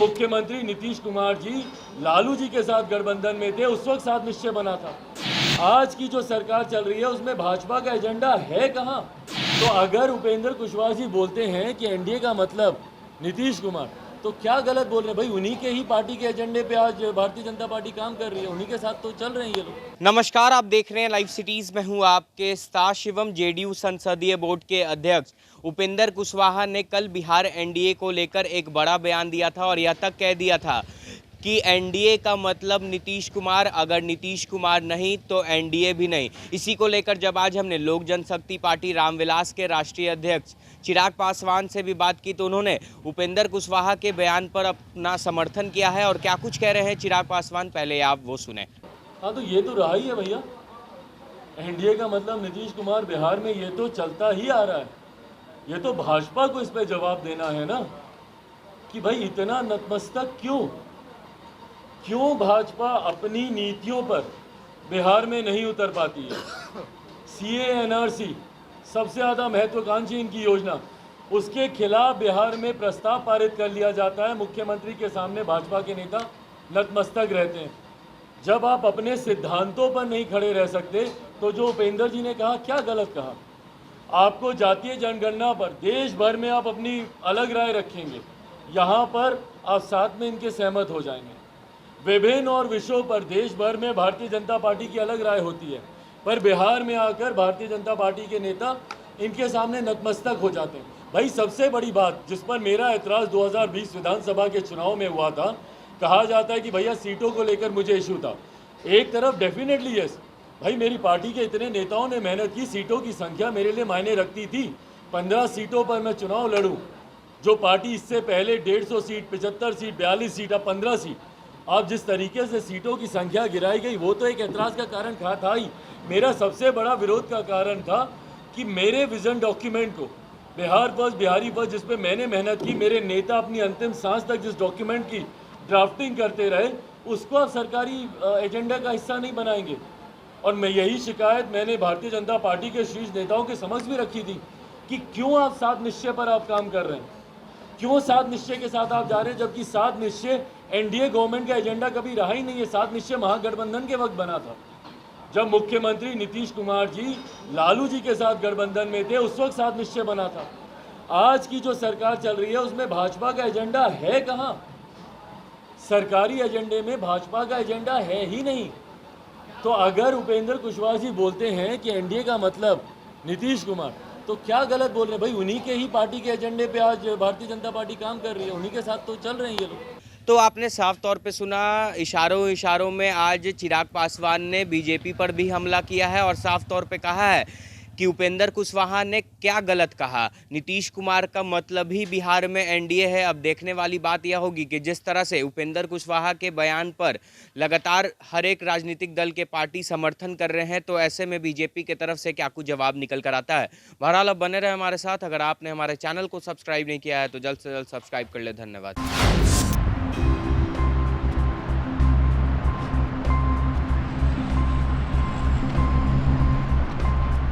मुख्यमंत्री नीतीश कुमार जी लालू जी के साथ गठबंधन में थे, उस वक्त साथ निश्चय बना था। आज की जो सरकार चल रही है उसमें भाजपा का एजेंडा है कहाँ? तो अगर उपेंद्र कुशवाहा जी बोलते हैं कि एनडीए का मतलब नीतीश कुमार, तो क्या गलत बोल रहे हैं भाई? उन्हीं के ही पार्टी के एजेंडे पे आज भारतीय जनता पार्टी काम कर रही है, उन्हीं के साथ तो चल रहे हैं ये लोग। नमस्कार, आप देख रहे हैं लाइव सिटीज में हूं आपके साथ शिवम। जेडीयू संसदीय बोर्ड के अध्यक्ष उपेंद्र कुशवाहा ने कल बिहार एनडीए को लेकर एक बड़ा बयान दिया था और यह तक कह दिया था कि एनडीए का मतलब नीतीश कुमार, अगर नीतीश कुमार नहीं तो एनडीए भी नहीं। इसी को लेकर जब आज हमने लोक जनशक्ति पार्टी रामविलास के राष्ट्रीय अध्यक्ष चिराग पासवान से भी बात की तो उन्होंने उपेंद्र कुशवाहा के बयान पर अपना समर्थन किया है। और क्या कुछ कह रहे हैं चिराग पासवान, पहले आप वो सुने। हाँ, तो ये तो रहा ही है भैया, एनडीए का मतलब नीतीश कुमार बिहार में, ये तो चलता ही आ रहा है। ये तो भाजपा को इस पे जवाब देना है ना कि भाई इतना नतमस्तक क्यों भाजपा अपनी नीतियों पर बिहार में नहीं उतर पाती है। सीए एनआरसी सबसे ज़्यादा महत्वाकांक्षी इनकी योजना, उसके खिलाफ बिहार में प्रस्ताव पारित कर लिया जाता है। मुख्यमंत्री के सामने भाजपा के नेता नतमस्तक रहते हैं। जब आप अपने सिद्धांतों पर नहीं खड़े रह सकते तो जो उपेंद्र जी ने कहा, क्या गलत कहा? आपको जातीय जनगणना पर देश भर में आप अपनी अलग राय रखेंगे, यहाँ पर आप साथ में इनके सहमत हो जाएंगे। विभिन्न और विषयों पर देश भर में भारतीय जनता पार्टी की अलग राय होती है, पर बिहार में आकर भारतीय जनता पार्टी के नेता इनके सामने नतमस्तक हो जाते हैं। भाई सबसे बड़ी बात जिस पर मेरा एतराज़ 2020 विधानसभा के चुनाव में हुआ था, कहा जाता है कि भैया सीटों को लेकर मुझे इशू था। एक तरफ डेफिनेटली यस, भाई मेरी पार्टी के इतने नेताओं ने मेहनत की, सीटों की संख्या मेरे लिए मायने रखती थी। 15 सीटों पर मैं चुनाव लड़ूं, जो पार्टी इससे पहले 150 सीट, 75 सीट, 42 सीट, अब 15 सीट, अब जिस तरीके से सीटों की संख्या गिराई गई, वो तो एक ऐतराज़ का कारण था ही। मेरा सबसे बड़ा विरोध का कारण था कि मेरे विजन डॉक्यूमेंट को, बिहार फर्स्ट बिहारी फर्स्ट, जिस पे मैंने मेहनत की, मेरे नेता अपनी अंतिम सांस तक जिस डॉक्यूमेंट की ड्राफ्टिंग करते रहे, उसको आप सरकारी एजेंडा का हिस्सा नहीं बनाएंगे। और मैं यही शिकायत मैंने भारतीय जनता पार्टी के शीर्ष नेताओं के समक्ष भी रखी थी कि क्यों आप सात निश्चय पर आप काम कर रहे हैं, क्यों सात निश्चय के साथ आप जा रहे हैं, जबकि सात निश्चय एनडीए गवर्नमेंट का एजेंडा कभी रहा ही नहीं है। सात निश्चय महागठबंधन के वक्त बना था, जब मुख्यमंत्री नीतीश कुमार जी लालू जी के साथ गठबंधन में थे, उस वक्त सात निश्चय बना था। आज की जो सरकार चल रही है उसमें भाजपा का एजेंडा है कहाँ? सरकारी एजेंडे में भाजपा का एजेंडा है ही नहीं। तो अगर उपेंद्र कुशवाहा जी बोलते हैं कि एनडीए का मतलब नीतीश कुमार, तो क्या गलत बोल रहे हैं भाई? उन्हीं के ही पार्टी के एजेंडे पे आज भारतीय जनता पार्टी काम कर रही है, उन्हीं के साथ तो चल रहे हैं ये लोग। तो आपने साफ तौर पे सुना, इशारों में आज चिराग पासवान ने बीजेपी पर भी हमला किया है और साफ तौर पे कहा है कि उपेंद्र कुशवाहा ने क्या गलत कहा। नीतीश कुमार का मतलब ही बिहार में एनडीए है। अब देखने वाली बात यह होगी कि जिस तरह से उपेंद्र कुशवाहा के बयान पर लगातार हर एक राजनीतिक दल के पार्टी समर्थन कर रहे हैं, तो ऐसे में बीजेपी की तरफ से क्या कुछ जवाब निकल कर आता है। बहरहाल अब बने रहे हमारे साथ। अगर आपने हमारे चैनल को सब्सक्राइब नहीं किया है तो जल्द से जल्द सब्सक्राइब कर ले। धन्यवाद।